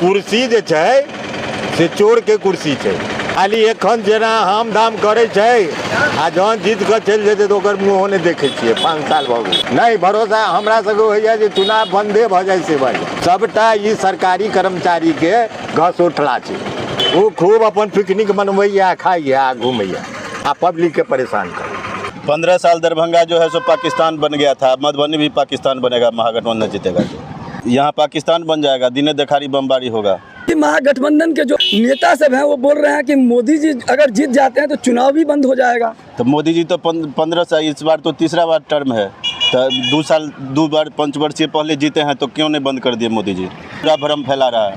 कुर्सी जे छै से चोर के कुर्सी छै। खाली एखन जेना हम दाम करे छै आ जहन जीत कऽ चलि जेतै तऽ ओकर मुँहो नहि देखै छियै। 5 साल भऽ गेल नहीं भरोसा हमरा सबके होइए जे चुनाव बंदे भऽ जाइ से भाई सबटा ई सरकारी कर्मचारी के घसोठला छै। वो खूब अपन पिकनिक मनबैया खाइया घूमैया आ पब्लिक के परेशान कर। 15 साल दरभंगा जो है सो पाकिस्तान बन गया था, मधुबनी भी पाकिस्तान बनेगा, महागठबंधन जीतेगा तो यहाँ पाकिस्तान बन जाएगा, दिने दिखाड़ी बमबारी होगा। महागठबंधन के जो नेता सब हैं वो बोल रहे हैं कि मोदी जी अगर जीत जाते हैं तो चुनाव भी बंद हो जाएगा। तो मोदी जी तो 15 साल, इस बार तो तीसरा बार टर्म है, तो 2 बार पंचवर्षीय पहले जीते हैं तो क्यों नहीं बंद कर दिए मोदी जी? पूरा भ्रम फैला रहा है।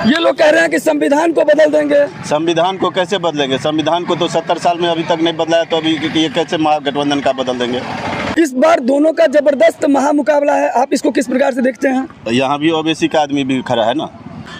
ये लोग कह रहे हैं कि संविधान को बदल देंगे। संविधान को कैसे बदलेंगे? संविधान को तो 70 साल में अभी तक नहीं बदला है, तो अभी ये कैसे महागठबंधन का बदल देंगे? इस बार दोनों का जबरदस्त महामुकाबला है, आप इसको किस प्रकार से देखते हैं? यहाँ भी ओबीसी का आदमी भी खड़ा है ना,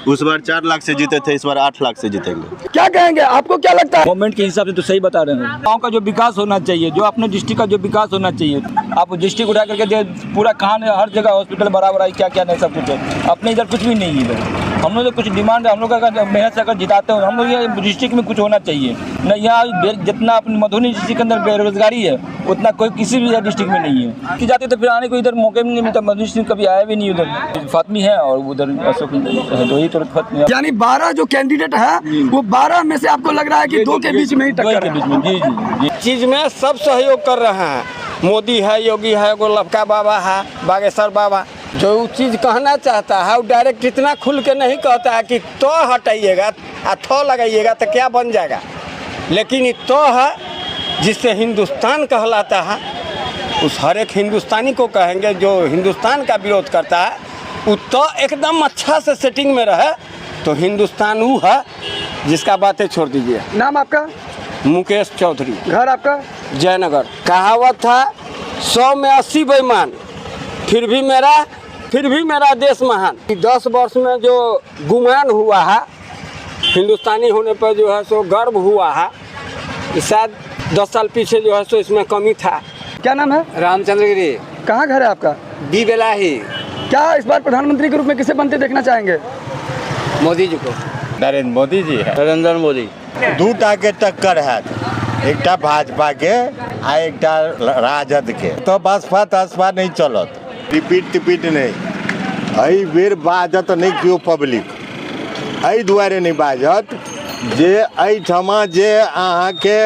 उस बार 4 लाख से जीते थे, इस बार 8 लाख से जीतेंगे। क्या कहेंगे, आपको क्या लगता है? गवर्नमेंट के हिसाब से तो सही बता रहे हैं। गांव का जो विकास होना चाहिए, जो अपने डिस्ट्रिक्ट का जो विकास होना चाहिए, आप डिस्ट्रिक्ट उठा करके पूरा कहाँ हर जगह हॉस्पिटल बराबर आई, क्या क्या नहीं सब कुछ है। अपने इधर कुछ भी नहीं है। इधर हम लोग तो कुछ डिमांड है, हम लोग अगर मेहनत से अगर जिताते हो, हम लोग ये डिस्ट्रिक्ट में कुछ होना चाहिए न। यहाँ जितना अपने मधुबनी डिस्ट्रिक्ट के अंदर बेरोजगारी है उतना कोई किसी भी डिस्ट्रिक्ट में नहीं है। कि जाते तो फिर आने को इधर मौके भी नहीं मिलता। मधुबनी डिस्ट्रिक्ट कभी आया भी नहीं उधर। फातमी है और उधर अशोक है, तो ही तो यानी 12 जो कैंडिडेट है वो 12 में से आपको लग रहा है कि 2 के बीच में ही टक्कर है। जी चीज में सब सहयोग कर रहे हैं। मोदी है, योगी है, गोलबका बाबा है, बागेश्वर बाबा। जो चीज़ कहना चाहता है वो डायरेक्ट इतना खुल के नहीं कहता है कि तो हटाइएगा आ थो लगाइएगा तो क्या बन जाएगा, लेकिन ये तो है जिससे हिंदुस्तान कहलाता है। उस हर एक हिंदुस्तानी को कहेंगे जो हिंदुस्तान का विरोध करता है वो तो एकदम अच्छा से सेटिंग में रहे तो हिंदुस्तान वो है जिसका बातें छोड़ दीजिए। नाम आपका? मुकेश चौधरी। घर आपका? जयनगर। कहावत था 100 में 80 बेईमान, फिर भी मेरा देश महान। 10 वर्ष में जो गुमान हुआ है हिंदुस्तानी होने पर जो है सो गर्व हुआ है, शायद 10 साल पीछे जो है सो इसमें कमी था। क्या नाम है? रामचंद्रगिरी। कहाँ घर है आपका? बी बेलाही। क्या इस बार प्रधानमंत्री के रूप में किसे बनते देखना चाहेंगे? मोदी जी को। नरेंद्र मोदी जी है। नरेंद्र मोदी। 2टा के टक्कर है, एकटा भाजपा के आ एकटा राजद के। तो बसपा तसपा नहीं चलत, रिपीट नहीं। एहि बेर बाजत नहीं क्यों पब्लिक, एहि दुआरे नहीं बाजत जे एहिठमा जे अहाँके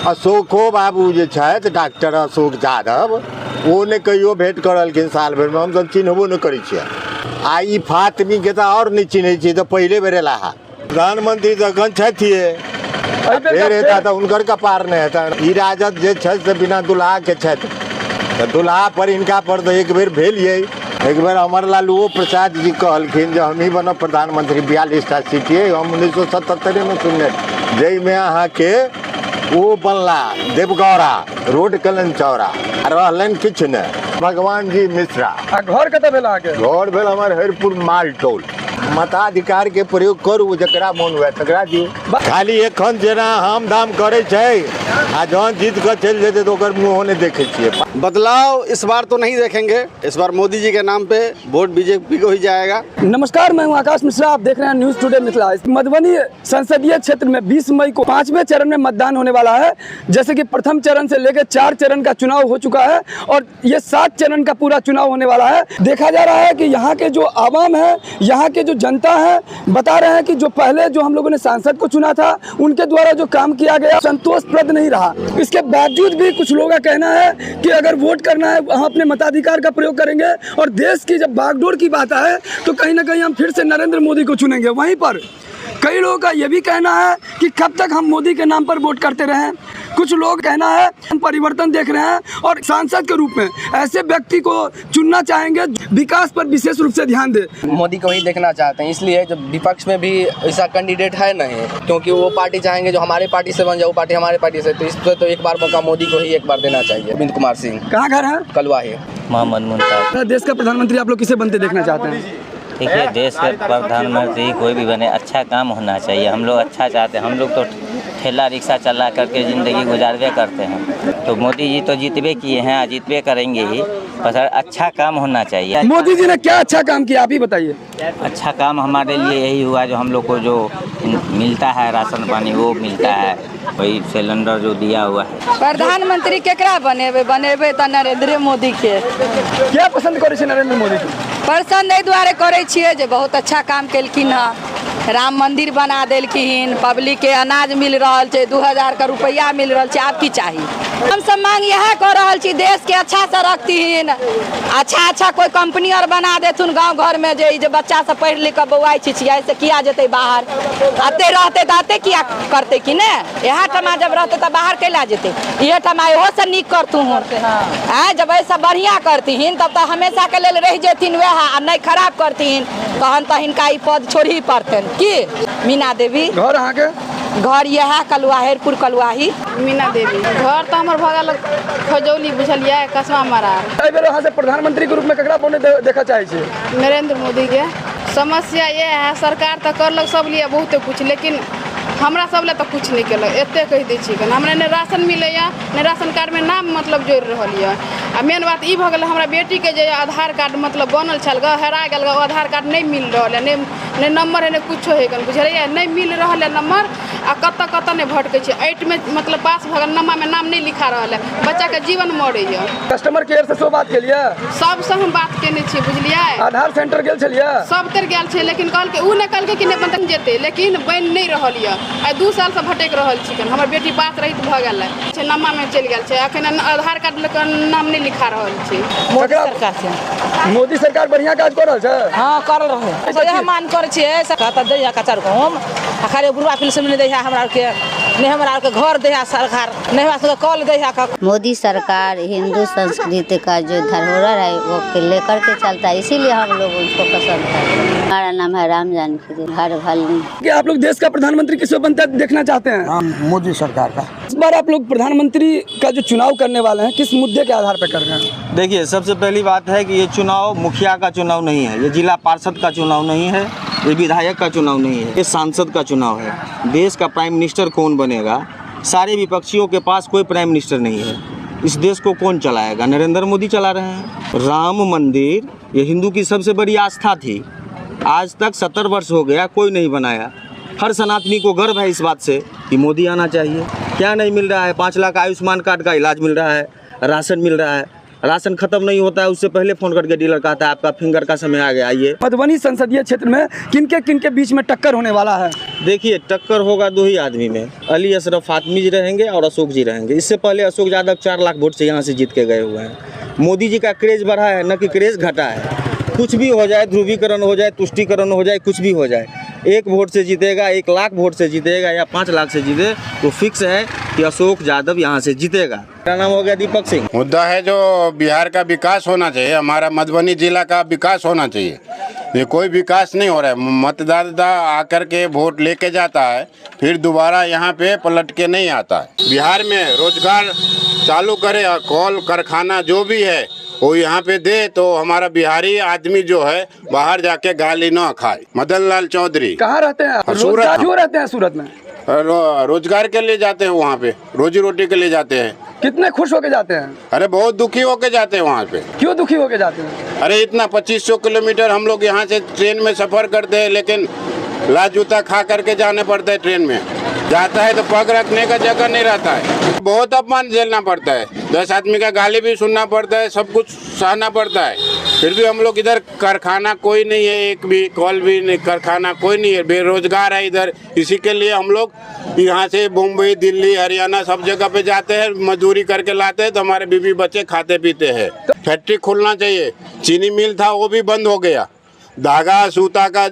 अशोको बाबू जे छथि, डॉक्टर अशोक यादव, ओ ने कहियो भेंट करलखिन साल भरि में, हमसब चिन्हबो नहीं करै छियै। आ ई फातमी के तो और नहीं चिन्है छियै, तो पहले बेर एला है। प्रधानमंत्री तखन छथिए, फेर हेता तऽ हुनकर कपार नहीं हेता। ई राजद जे छथि से बिना दुल्हा के छथि, तो दुल्हा पर इनका पर तो एक बेर भेलिए। एक बेर अमर लालुओ प्रसाद जी कहलखिन जे हम ही बनब प्रधानमंत्री, 42टा सीट है, हम 1977 में सुनने, जाहिमे अहाँके वो बनला देवगौड़ा रोड कलन चौड़ा, रहलन किछु नहीं, भगवान जी मिश्रा। घर कतऽ भेल अहाँके? घर भेल हमर हरिपुर मालटोल। मताधिकार के प्रयोग करू, जकरा मोन हुए तकरा दियौ। खाली एखन जेना हम दाम करे छै आ जहन जीत कऽ चलि जेतै तो ओकर मुँहो नहीं देखै छियै। बदलाव इस बार तो नहीं देखेंगे, इस बार मोदी जी के नाम पे वोट बीजेपी को ही जाएगा। नमस्कार, मैं हूं आकाश मिश्रा, आप देख रहे हैं न्यूज़ टुडे मिथिला। मधुबनी संसदीय क्षेत्र में 20 मई को 5वें चरण में मतदान होने वाला है। जैसे कि प्रथम चरण से लेकर 4 चरण का चुनाव हो चुका है और ये 7 चरण का पूरा चुनाव होने वाला है। देखा जा रहा है कि यहाँ के जो आवाम है, यहाँ के जो जनता है, बता रहे हैं कि जो पहले जो हम लोगों ने सांसद को चुना था उनके द्वारा जो काम किया गया संतोषप्रद नहीं रहा। इसके बावजूद भी कुछ लोगों का कहना है कि अगर वोट करना है हम अपने मताधिकार का प्रयोग करेंगे, और देश की जब बागडोर की बात आए तो कहीं ना कहीं हम फिर से नरेंद्र मोदी को चुनेंगे। वहीं पर कई लोगों का यह भी कहना है कि कब तक हम मोदी के नाम पर वोट करते रहें। कुछ लोग कहना है हम परिवर्तन देख रहे हैं और सांसद के रूप में ऐसे व्यक्ति को चुनना चाहेंगे विकास पर विशेष रूप से ध्यान दे। मोदी को ही देखना चाहते हैं, इसलिए जब विपक्ष में भी ऐसा कैंडिडेट है नहीं, क्योंकि वो पार्टी चाहेंगे जो हमारे पार्टी से बन जाए, वो पार्टी हमारे पार्टी से, तो इस पर तो एक बार मौका मोदी को ही एक बार देना चाहिए। अरविंद कुमार सिंह। कहाँ घर है? कलवाही। मोहम्मद मुमताज। देश का प्रधानमंत्री आप लोग किसे बनते देखना चाहते हैं? देखिए, देश के प्रधानमंत्री कोई भी बने, अच्छा काम होना चाहिए। हम लोग अच्छा चाहते हैं, हम लोग तो ठेला रिक्शा चला करके ज़िंदगी गुजारवे करते हैं। तो मोदी जी तो जीतवे किए हैं, जीतवे करेंगे ही, बस अच्छा काम होना चाहिए। मोदी जी ने क्या अच्छा काम किया, आप ही बताइए। अच्छा काम हमारे लिए यही हुआ, जो हम लोग को जो मिलता है राशन पानी वो मिलता है, वही सिलेंडर जो दिया हुआ है। प्रधानमंत्री केकरा बनेबे तो नरेंद्र मोदी के। क्या पसंद करे छै नरेंद्र मोदी के? पसंद एहि दुआरे करे छियै जे बहुत अच्छा काम केलखिन हँ। राम मंदिर बना देलखिन, पब्लिक के अनाज मिल रहा है, 2000 का रुपया मिल रहा है, आप की चाहिए? हम सब मांग यह कर रहा छी, देश के अच्छा से रखतीन, अच्छा कोई कंपनी और बना देथुन गांव घर में, जे बच्चा सब पढ़ लिख के बौआई छिछिया से किया जेते बाहर, अते रहते तो अते किया करते कि ने? यह ठमा जब रहते तो बाहर कैला जेते, ये ठमा इहो से नीक करतू हूँ। जब ऐसा बढ़िया करतीन तब तो हमेशा के लेल रह जेथिन वह, आ नहीं खराब करतीन तहन तो हिनका ई पद छोड़ी पड़तन की। मीना देवी घर अहाँ के? घर यह कलुआहेरपुर कलुआही। मीना देवी घर तो हमार भगल खजौली बुझलिए कसमा मारा। एहि बेर अहाँ से प्रधानमंत्री के रूप में ककरा बने देखा चाहे छी? नरेंद्र मोदी के। समस्या ये है सरकार तो करलक सब लिए बहुत कुछ, लेकिन हमरा सब ले तो कुछ नहीं केलक। एते कह दै छी हमरा ने राशन मिले ने राशन कार्ड में नाम मतलब जोड़ रहल है। आ मेन बात ई भ गेल हमरा बेटी के जे आधार कार्ड मतलब बनल छल हेरा गेल, आधार कार्ड नहीं मिल रहा है, नहीं नंबर है नहीं कुछ है, बुझलिए नहीं मिल रहा है नंबर। आ कत नहीं भटके छै, 8 में मतलब पास भगल नमा में नाम नहीं लिखा रहा है, बच्चा के जीवन मरे है। कस्टमर केयर से सो बात के लिए सबसे हम बात केने छी, बुझलिए। आधार सेंटर गेल छलिए, सब तर गेल छै, लेकिन कहलके उ ने कहलके कि नहीं बन जेते, लेकिन बन नहीं रहल है। आई 2 साल से भटक रहल छी, हमर बेटी पास रही तो भ गेल है, नमा में चल गेल छै, अखन आधार कार्ड नाम नहीं लिखा रहल छै। मोदी सरकार से मोदी सरकार बढ़िया काज कर रहल छै। हाँ कर रहे यह मान कर छियै कहता दैया कचर हम खाली बुढ़वा फिल्म नहीं दैया हमरा के, नहीं हमरा के घर दैया सरकार, नहीं हमरा सबके कॉल दैया। मोदी सरकार हिंदू संस्कृति का जो धरोहर है वो लेकर के चलता है, इसीलिए हम लोग उसको पसंद करते हैं। हमारा नाम है राम जानकी, हर भलनी। क्या आप लोग देश का प्रधानमंत्री किस बनता देखना चाहते हैं? मोदी सरकार का। इस बार आप लोग प्रधानमंत्री का जो चुनाव करने वाले हैं किस मुद्दे के आधार पर कर रहे हैं? देखिए, सबसे पहली बात है कि ये चुनाव मुखिया का चुनाव नहीं है, ये जिला पार्षद का चुनाव नहीं है, ये विधायक का चुनाव नहीं है, ये सांसद का चुनाव है। देश का प्राइम मिनिस्टर कौन बनेगा? सारे विपक्षियों के पास कोई प्राइम मिनिस्टर नहीं है। इस देश को कौन चलाएगा? नरेंद्र मोदी चला रहे हैं। राम मंदिर ये हिंदू की सबसे बड़ी आस्था थी, आज तक 70 वर्ष हो गया कोई नहीं बनाया। हर सनातनी को गर्व है इस बात से कि मोदी आना चाहिए। क्या नहीं मिल रहा है? 5 लाख आयुष्मान कार्ड का इलाज मिल रहा है, राशन मिल रहा है। राशन खत्म नहीं होता है उससे पहले फोन करके डीलर कहता है आपका फिंगर का समय आ गया, आइए। मधुबनी संसदीय क्षेत्र में किनके बीच में टक्कर होने वाला है? देखिए, टक्कर होगा 2 ही आदमी में, अली अशरफ फातमी जी रहेंगे और अशोक जी रहेंगे। इससे पहले अशोक यादव 4 लाख वोट से यहाँ से जीत के गए हुए हैं। मोदी जी का क्रेज बढ़ा है, न कि क्रेज घटा है। कुछ भी हो जाए, ध्रुवीकरण हो जाए, तुष्टीकरण हो जाए, कुछ भी हो जाए, 1 वोट से जीतेगा, 1 लाख वोट से जीतेगा या 5 लाख से जीते तो फिक्स है कि अशोक यादव यहाँ से जीतेगा। मेरा नाम हो गया दीपक सिंह। मुद्दा है जो बिहार का विकास होना चाहिए, हमारा मधुबनी जिला का विकास होना चाहिए। ये कोई विकास नहीं हो रहा है। मतदाता आकर के वोट लेके जाता है, फिर दोबारा यहाँ पे पलट के नहीं आता है। बिहार में रोजगार चालू करे, कॉल कारखाना जो भी है वो यहाँ पे दे, तो हमारा बिहारी आदमी जो है बाहर जाके गाली ना खाए। मदन लाल चौधरी कहाँ रहते हैं? सूरत। क्यों रहते हैं सूरत में? रोजगार के लिए जाते हैं, वहाँ पे रोजी रोटी के लिए जाते हैं। कितने खुश होके जाते हैं? अरे बहुत दुखी होके जाते हैं वहाँ पे। क्यों दुखी होके जाते हैं? अरे इतना 2500 किलोमीटर हम लोग यहाँ से ट्रेन में सफर करते हैं, लेकिन लात जूता खा करके जाने पड़ता है। ट्रेन में जाता है तो पग रखने का जगह नहीं रहता है, बहुत अपमान झेलना पड़ता है, 10 आदमी का गाली भी सुनना पड़ता है, सब कुछ सहना पड़ता है। फिर भी हम लोग इधर कारखाना कोई नहीं है, एक भी कॉल भी नहीं, कारखाना कोई नहीं है, बेरोजगार है इधर। इसी के लिए हम लोग यहाँ से मुंबई, दिल्ली, हरियाणा सब जगह पे जाते हैं, मजदूरी करके लाते हैं, तो हमारे बीवी बच्चे खाते पीते हैं। फैक्ट्री खुलना चाहिए। चीनी मिल था वो भी बंद हो गया, धागा सूता का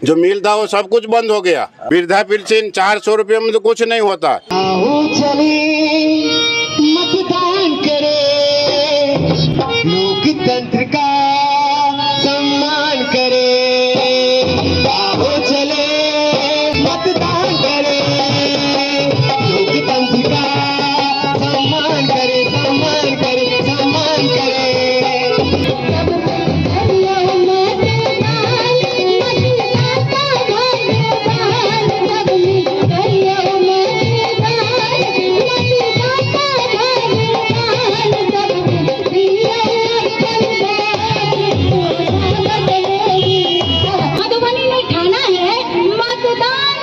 जो मिल था वो सब कुछ बंद हो गया। वृद्धा पेंशन 400 रुपये में तो कुछ नहीं होता। मतदान करे, लोकतंत्र का सम्मान करे, आओ चले मतदान करे, लोकतंत्र का सम्मान करे, सम्मान करे, सम्मान करे। करना है मतदान